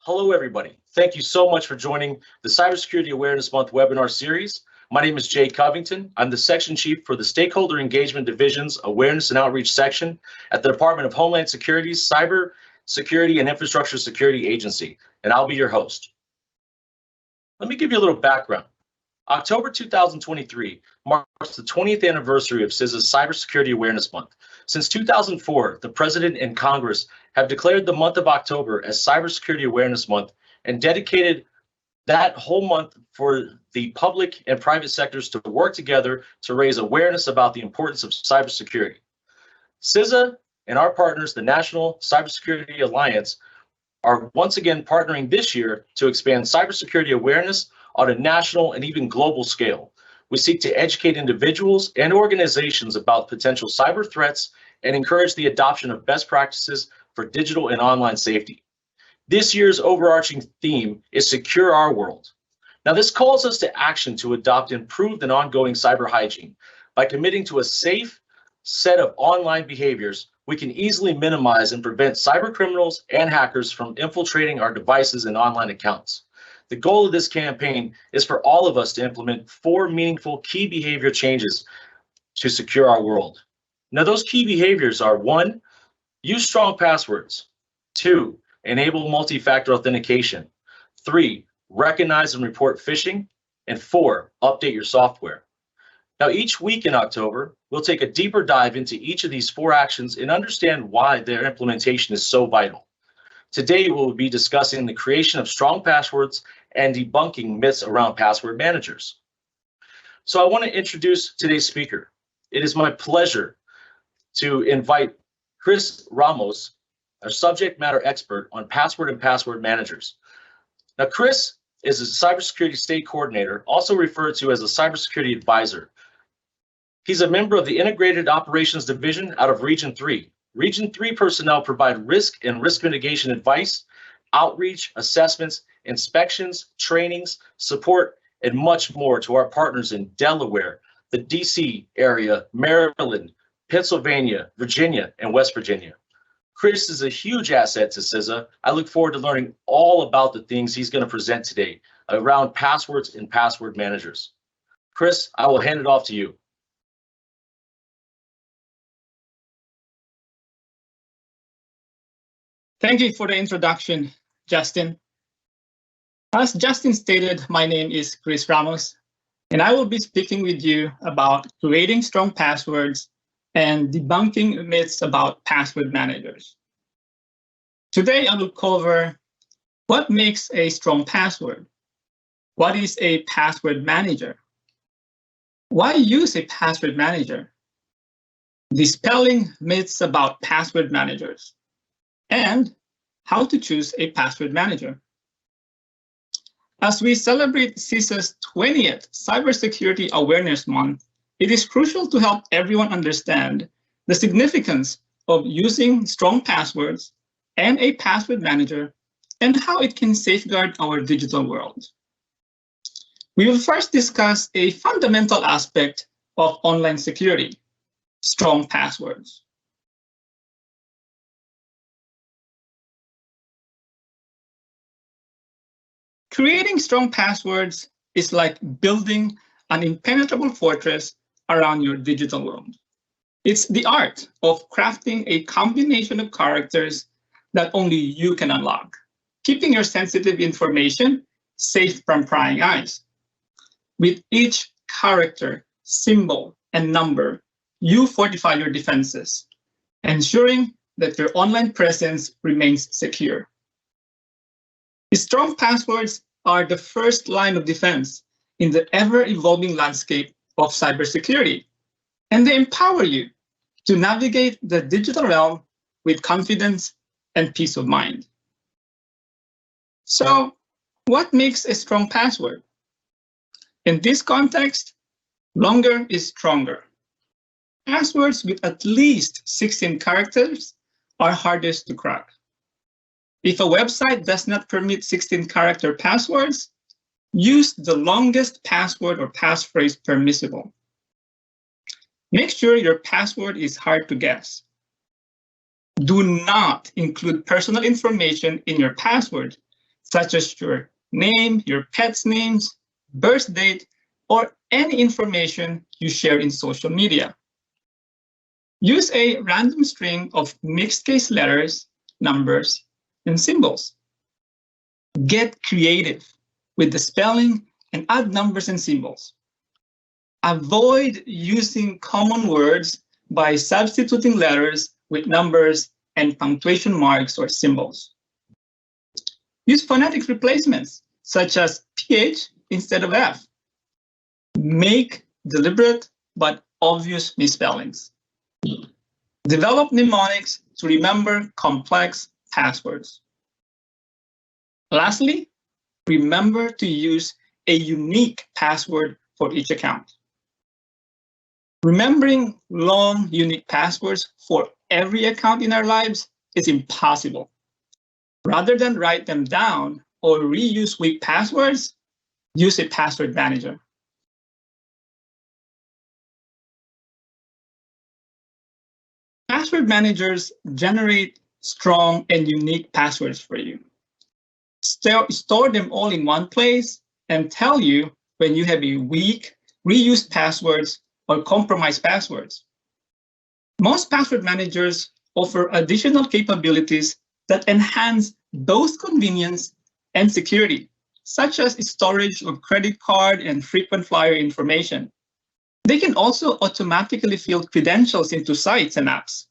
Hello, everybody. Thank you so much for joining the Cybersecurity Awareness Month webinar series. My name is Jay Covington. I'm the Section Chief for the Stakeholder Engagement Division's Awareness and Outreach Section at the Department of Homeland Security's Cyber Security and Infrastructure Security Agency, and I'll be your host. Let me give you a little background. October 2023 marks the 20th anniversary of CISA's Cybersecurity Awareness Month. Since 2004, the President and Congress have declared the month of October as Cybersecurity Awareness Month and dedicated that whole month for the public and private sectors to work together to raise awareness about the importance of cybersecurity. CISA and our partners, the National Cybersecurity Alliance, are once again partnering this year to expand cybersecurity awareness on a national and even global scale. We seek to educate individuals and organizations about potential cyber threats and encourage the adoption of best practices for digital and online safety. This year's overarching theme is Secure Our World. Now, this calls us to action to adopt improved and ongoing cyber hygiene. By committing to a safe set of online behaviors, we can easily minimize and prevent cyber criminals and hackers from infiltrating our devices and online accounts. The goal of this campaign is for all of us to implement 4 meaningful key behavior changes to secure our world. Now, those key behaviors are: 1, use strong passwords; 2, enable multi-factor authentication; 3, recognize and report phishing; and 4, update your software. Now, each week in October, we'll take a deeper dive into each of these 4 actions and understand why their implementation is so vital. Today, we'll be discussing the creation of strong passwords and debunking myths around password managers. So I want to introduce today's speaker. It is my pleasure to invite Chris Ramos, our subject matter expert on password and password managers. Now, Chris is a cybersecurity state coordinator, also referred to as a cybersecurity advisor. He's a member of the Integrated Operations Division out of Region 3. Region 3 personnel provide risk and risk mitigation advice, outreach, assessments, inspections, trainings, support, and much more to our partners in Delaware, the DC area, Maryland, Pennsylvania, Virginia, and West Virginia. Chris is a huge asset to CISA. I look forward to learning all about the things he's going to present today around passwords and password managers. Chris, I will hand it off to you. Thank you for the introduction, Justin. As Justin stated, my name is Chris Ramos, and I will be speaking with you about creating strong passwords and debunking myths about password managers. Today, I will cover what makes a strong password, what is a password manager, why use a password manager, dispelling myths about password managers, and how to choose a password manager. As we celebrate CISA's 20th Cybersecurity Awareness Month, it is crucial to help everyone understand the significance of using strong passwords and a password manager and how it can safeguard our digital world. We will first discuss a fundamental aspect of online security: strong passwords. Creating strong passwords is like building an impenetrable fortress around your digital world. It's the art of crafting a combination of characters that only you can unlock, keeping your sensitive information safe from prying eyes. With each character, symbol, and number, you fortify your defenses, ensuring that your online presence remains secure. Strong passwords are the first line of defense in the ever-evolving landscape of cybersecurity, and they empower you to navigate the digital realm with confidence and peace of mind. So, what makes a strong password? In this context, longer is stronger. Passwords with at least 16 characters are hardest to crack. If a website does not permit 16-character passwords, use the longest password or passphrase permissible. Make sure your password is hard to guess. Do not include personal information in your password such as your name, your pet's names, birth date, or any information you share in social media. Use a random string of mixed case letters, numbers, and symbols. Get creative with the spelling and add numbers and symbols. Avoid using common words by substituting letters with numbers and punctuation marks or symbols. Use phonetic replacements, such as PH instead of F. Make deliberate but obvious misspellings. Develop mnemonics to remember complex passwords. Lastly, remember to use a unique password for each account. Remembering long, unique passwords for every account in our lives is impossible. Rather than write them down or reuse weak passwords, use a password manager. Password managers generate strong and unique passwords for you. Store them all in one place and tell you when you have a weak, reused passwords or compromised passwords. Most password managers offer additional capabilities that enhance both convenience and security, such as storage of credit card and frequent flyer information. They can also automatically fill credentials into sites and apps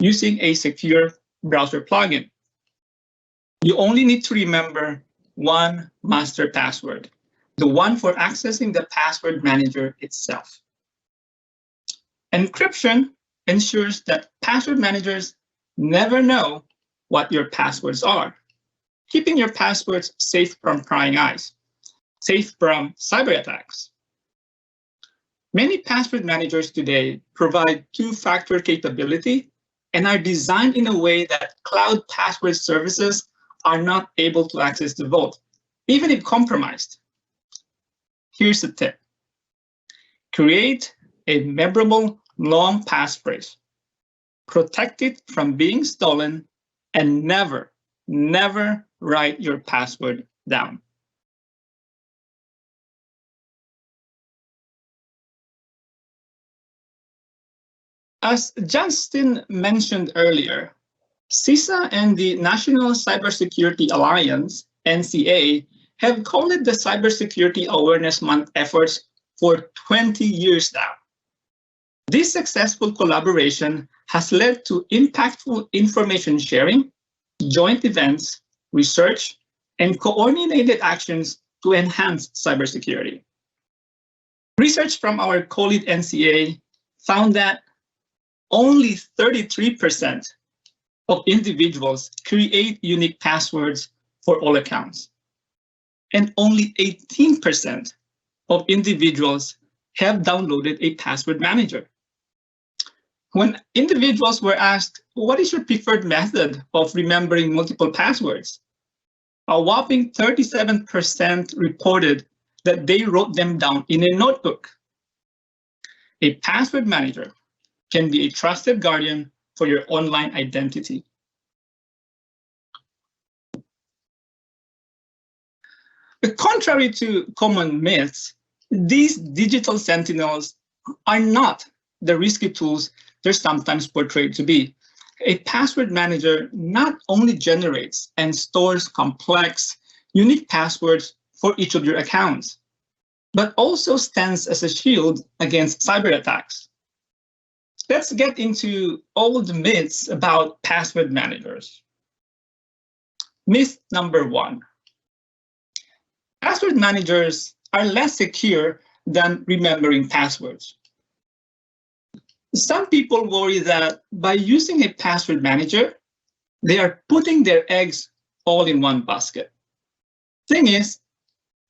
using a secure browser plugin. You only need to remember one master password, the one for accessing the password manager itself. Encryption ensures that password managers never know what your passwords are, keeping your passwords safe from prying eyes, safe from cyber attacks. Many password managers today provide two-factor capability and are designed in a way that cloud password services are not able to access the vault, even if compromised. Here's a tip. Create a memorable long passphrase. Protect it from being stolen and never write your password down. As Justin mentioned earlier, CISA and the National Cybersecurity Alliance, NCA, have called it the Cybersecurity Awareness Month efforts for 20 years now. This successful collaboration has led to impactful information sharing, joint events, research, and coordinated actions to enhance cybersecurity. Research from our colleague NCA found that only 33% of individuals create unique passwords for all accounts, and only 18% of individuals have downloaded a password manager. When individuals were asked, what is your preferred method of remembering multiple passwords? A whopping 37% reported that they wrote them down in a notebook. A password manager can be a trusted guardian for your online identity. But contrary to common myths, these digital sentinels are not the risky tools they're sometimes portrayed to be. A password manager not only generates and stores complex, unique passwords for each of your accounts, but also stands as a shield against cyber attacks. Let's get into all the myths about password managers. Myth number 1. Password managers are less secure than remembering passwords. Some people worry that by using a password manager, they are putting their eggs all in one basket. Thing is,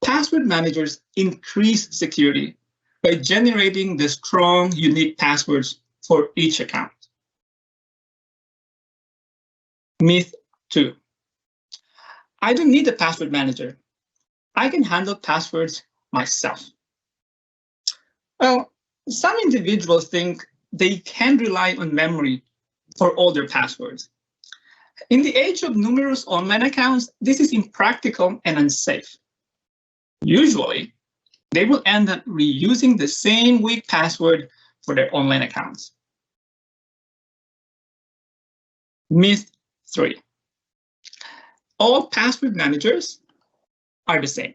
password managers increase security by generating the strong, unique passwords for each account. Myth 2. I don't need a password manager. I can handle passwords myself. Well, some individuals think they can rely on memory for all their passwords. In the age of numerous online accounts, this is impractical and unsafe. Usually, they will end up reusing the same weak password for their online accounts. Myth 3. All password managers are the same.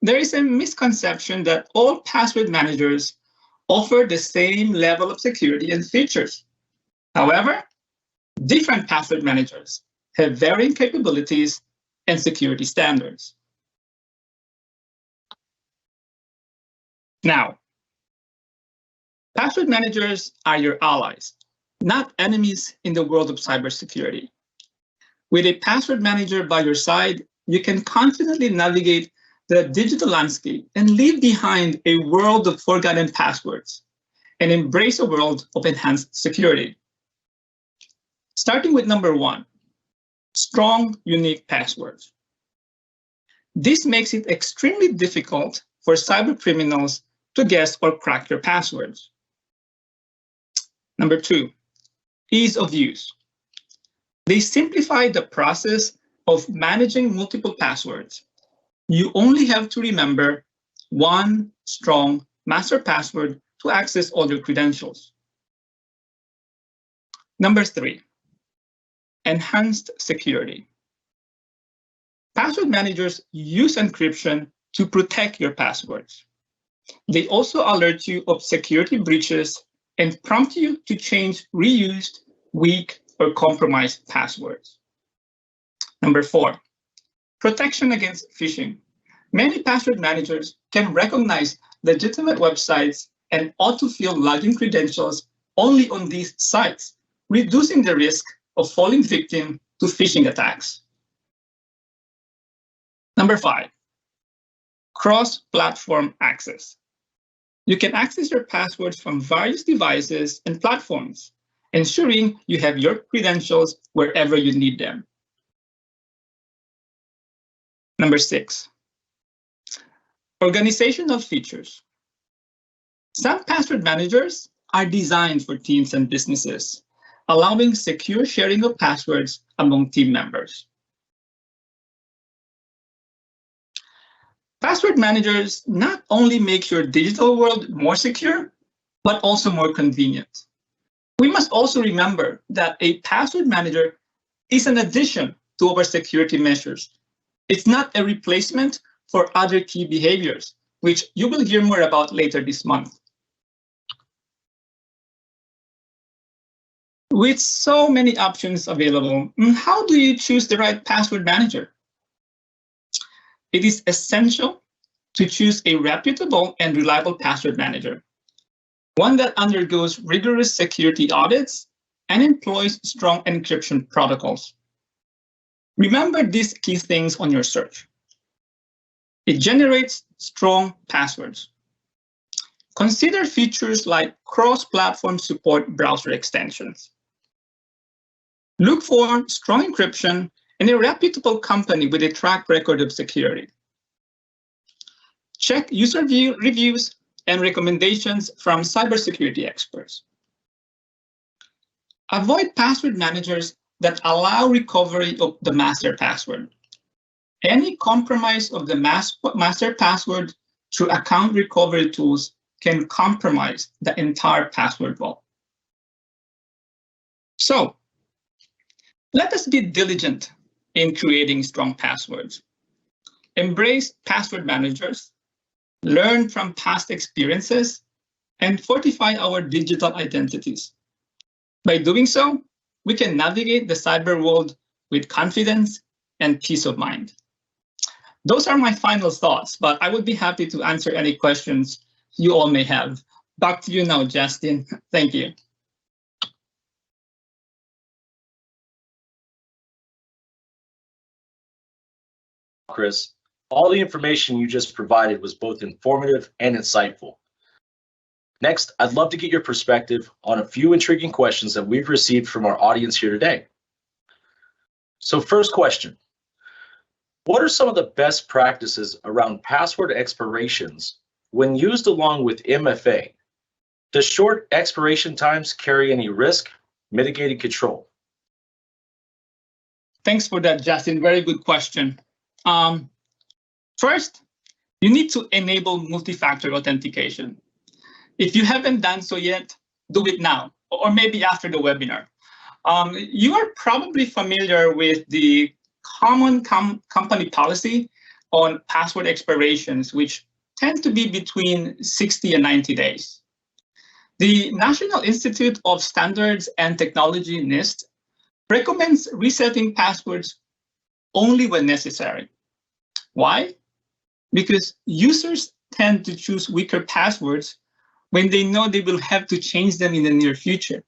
There is a misconception that all password managers offer the same level of security and features. However, different password managers have varying capabilities and security standards. Now, password managers are your allies, not enemies in the world of cybersecurity. With a password manager by your side, you can confidently navigate the digital landscape and leave behind a world of forgotten passwords and embrace a world of enhanced security. Starting with number 1, strong, unique passwords. This makes it extremely difficult for cybercriminals to guess or crack your passwords. Number 2, ease of use. They simplify the process of managing multiple passwords. You only have to remember one strong master password to access all your credentials. Number 3, enhanced security. Password managers use encryption to protect your passwords. They also alert you of security breaches and prompt you to change reused, weak, or compromised passwords. Number 4, protection against phishing. Many password managers can recognize legitimate websites and autofill login credentials only on these sites, reducing the risk of falling victim to phishing attacks. Number 5, cross-platform access. You can access your passwords from various devices and platforms, ensuring you have your credentials wherever you need them. Number 6, organizational features. Some password managers are designed for teams and businesses, allowing secure sharing of passwords among team members. Password managers not only make your digital world more secure, but also more convenient. We must also remember that a password manager is an addition to our security measures. It's not a replacement for other key behaviors, which you will hear more about later this month. With so many options available, how do you choose the right password manager? It is essential to choose a reputable and reliable password manager, one that undergoes rigorous security audits and employs strong encryption protocols. Remember these key things on your search. It generates strong passwords. Consider features like cross-platform support browser extensions. Look for strong encryption and a reputable company with a track record of security. Check user reviews and recommendations from cybersecurity experts. Avoid password managers that allow recovery of the master password. Any compromise of the master password through account recovery tools can compromise the entire password vault. So, let us be diligent in creating strong passwords. Embrace password managers, learn from past experiences, and fortify our digital identities. By doing so, we can navigate the cyber world with confidence and peace of mind. Those are my final thoughts, but I would be happy to answer any questions you all may have. Back to you now, Justin. Thank you. Chris, all the information you just provided was both informative and insightful. Next, I'd love to get your perspective on a few intriguing questions that we've received from our audience here today. So first question, what are some of the best practices around password expirations when used along with MFA? Does short expiration times carry any risk mitigating control? Thanks for that, Justin. Very good question. First, you need to enable multi-factor authentication. If you haven't done so yet, do it now, or maybe after the webinar. You are probably familiar with the common company policy on password expirations, which tend to be between 60 and 90 days. The National Institute of Standards and Technology, NIST, recommends resetting passwords only when necessary. Why? Because users tend to choose weaker passwords when they know they will have to change them in the near future.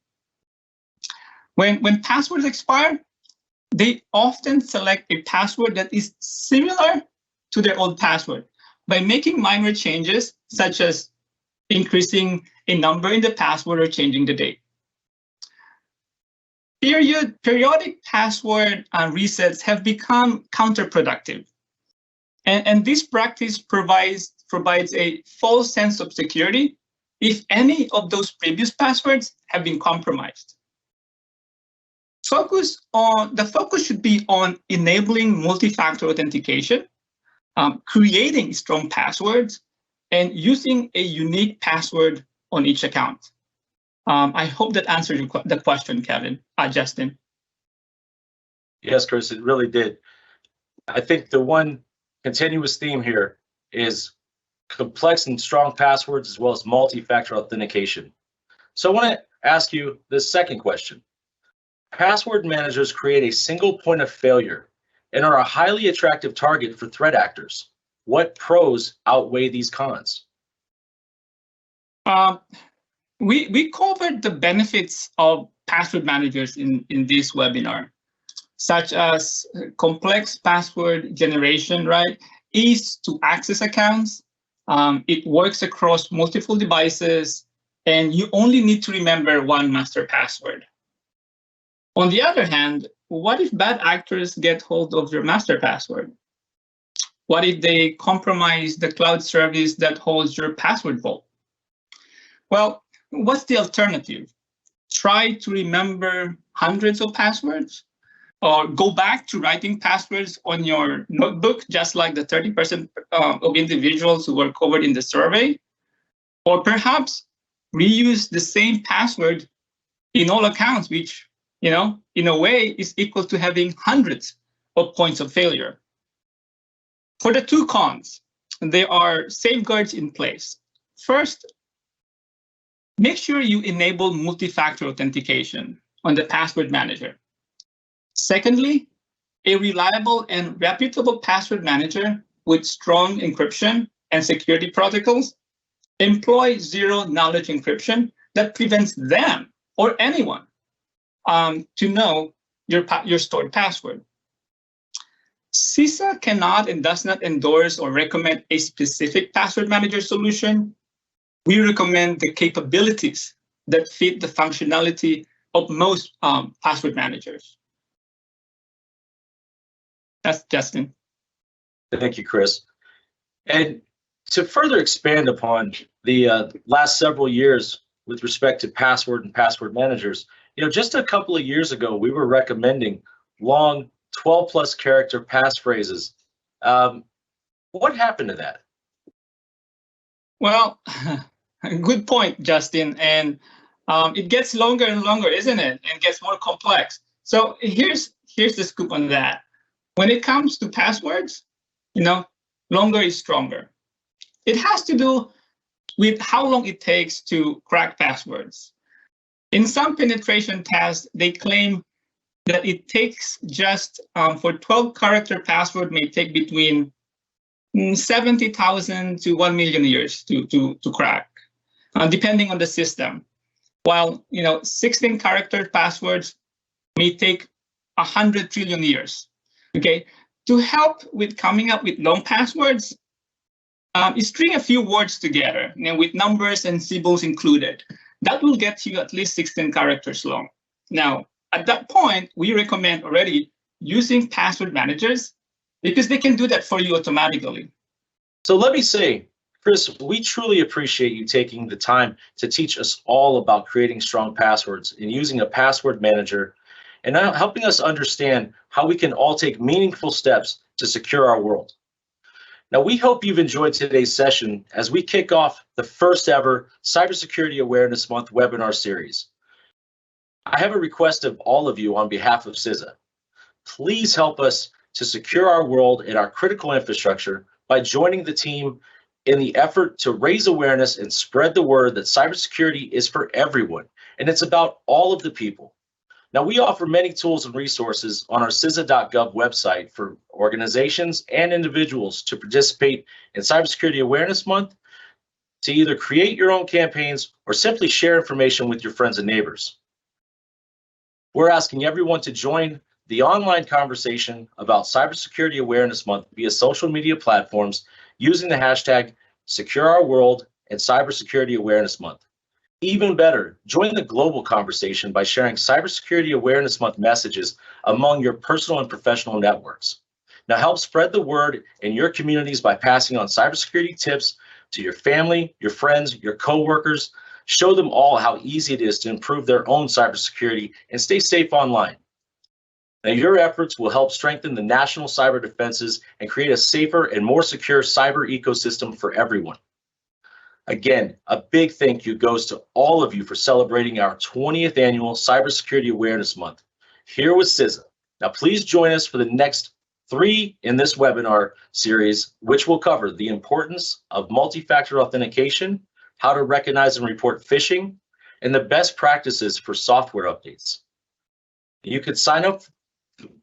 When passwords expire, they often select a password that is similar to their old password by making minor changes, such as increasing a number in the password or changing the date. Periodic password resets have become counterproductive. And this practice provides a false sense of security if any of those previous passwords have been compromised. The focus should be on enabling multi-factor authentication, creating strong passwords, and using a unique password on each account. I hope that answered the question, Justin. Yes, Chris, it really did. I think the one continuous theme here is complex and strong passwords as well as multi-factor authentication. So I want to ask you this second question. Password managers create a single point of failure and are a highly attractive target for threat actors. What pros outweigh these cons? We covered the benefits of password managers in this webinar, such as complex password generation, right? Ease to access accounts. It works across multiple devices, and you only need to remember one master password. On the other hand, what if bad actors get hold of your master password? What if they compromise the cloud service that holds your password vault? Well, what's the alternative? Try to remember hundreds of passwords, or go back to writing passwords on your notebook, just like the 30% of individuals who were covered in the survey, or perhaps reuse the same password in all accounts, which, in a way is equal to having hundreds of points of failure. For the two cons, there are safeguards in place. First, make sure you enable multi-factor authentication on the password manager. Secondly, a reliable and reputable password manager with strong encryption and security protocols employ zero-knowledge encryption that prevents them or anyone to know your stored password. CISA cannot and does not endorse or recommend a specific password manager solution. We recommend the capabilities that fit the functionality of most password managers. That's Justin. Thank you, Chris. And to further expand upon the last several years with respect to password and password managers, just a couple of years ago, we were recommending long 12+ character passphrases. What happened to that? Well, good point, Justin. And it gets longer and longer, isn't it? And gets more complex. So here's the scoop on that. When it comes to passwords, longer is stronger. It has to do with how long it takes to crack passwords. In some penetration tests, they claim that it takes just for 12-character password may take between 70,000 to 1 million years to crack, depending on the system. While 16-character passwords may take 100 trillion years. Okay, to help with coming up with long passwords, string a few words together, with numbers and symbols included. That will get you at least 16 characters long. Now, at that point, we recommend already using password managers because they can do that for you automatically. So let me say, Chris, we truly appreciate you taking the time to teach us all about creating strong passwords and using a password manager and helping us understand how we can all take meaningful steps to secure our world. Now, we hope you've enjoyed today's session as we kick off the first ever Cybersecurity Awareness Month webinar series. I have a request of all of you on behalf of CISA. Please help us to secure our world and our critical infrastructure by joining the team in the effort to raise awareness and spread the word that cybersecurity is for everyone, and it's about all of the people. Now, we offer many tools and resources on our CISA.gov website for organizations and individuals to participate in Cybersecurity Awareness Month, to either create your own campaigns or simply share information with your friends and neighbors. We're asking everyone to join the online conversation about Cybersecurity Awareness Month via social media platforms using the hashtag #SecureOurWorld and Cybersecurity Awareness Month. Even better, join the global conversation by sharing Cybersecurity Awareness Month messages among your personal and professional networks. Now help spread the word in your communities by passing on cybersecurity tips to your family, your friends, your coworkers. Show them all how easy it is to improve their own cybersecurity and stay safe online. Now, your efforts will help strengthen the national cyber defenses and create a safer and more secure cyber ecosystem for everyone. Again, a big thank you goes to all of you for celebrating our 20th annual Cybersecurity Awareness Month here with CISA. Now, please join us for the next 3 in this webinar series, which will cover the importance of multi-factor authentication, how to recognize and report phishing, and the best practices for software updates. You could sign up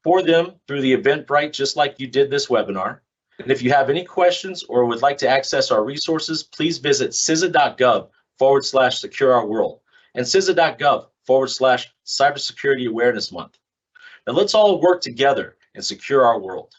for them through the Eventbrite, just like you did this webinar. And if you have any questions or would like to access our resources, please visit CISA.gov/SecureOurWorld and CISA.gov/Cybersecurity Awareness Month. Now let's all work together and secure our world.